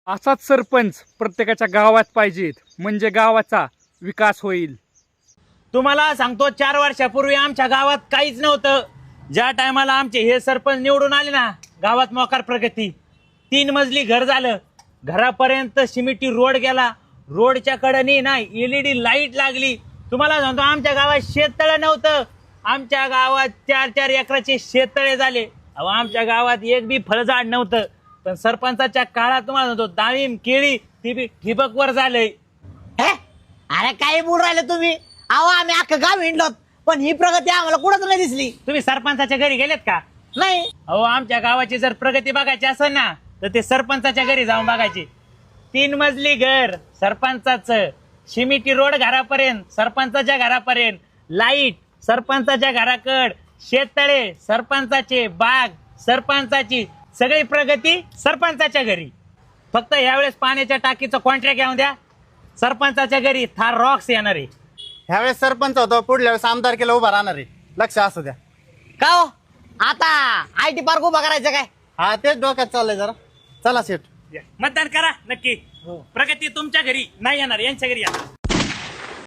असाच सरपंच प्रत्येकाच्या गावात पाहिजेत, म्हणजे गावाचा विकास होईल. तुम्हाला सांगतो 4 वर्षापूर्वी आमच्या गावात काहीच नव्हतं. ज्या टायमाला आमचे हे सरपंच निवडून आले ना, गावात मोकार प्रगती. 3 मजली घर झालं, घरापर्यंत सिमेंटी रोड गेला, रोडच्या कडेने ना LED लाईट लागली. तुम्हाला सांगतो आमच्या गावात शेततळे नव्हतं, आमच्या गावात 4-4 एकराचे शेततळे झाले. अहो आमच्या गावात एक बी फळझाड नव्हतं, पण सरपंचाच्या काळात तुम्हाला सांगतो डाळिंब केळी ती बी ठिबकवर झालंय. हे? अरे काय बोल राहिले तुम्ही? अहो आम्ही अख्खं गाव हिंडलोत, पण ही प्रगती आम्हाला कुठंच नाही दिसली. तुम्ही सरपंचाच्या घरी गेलेत का? नाही. अहो आमच्या गावाची जर प्रगती बघायची असेल ना, तर ते सरपंचाच्या घरी जाऊन बघायची. 3 मजली घर सरपंचाचं, सिमेंटी रोड घरापर्यंत सरपंचाच्या घरापर्यंत, लाईट सरपंचाच्या घराकड, शेततळे सरपंचाचे, बाग सरपंचाची, सगळी प्रगती सरपंचाच्या घरी. फक्त यावेळेस पाण्याच्या टाकीचं कॉन्ट्रॅक्ट घेऊन द्या, सरपंचाच्या घरी थार रॉक्स येणार आहे. ह्यावेळेस सरपंच होतो, पुढल्या वेळेस आमदार केलं उभा राहणार आहे. लक्ष असू द्या. का हो? आता IT पार्क उभा करायचं काय? हा तेच डोक्यात चाललंय जरा. चला शेठ. मतदान करा नक्की. प्रगती तुमच्या घरी नाही येणार, यांच्या घरी येणार.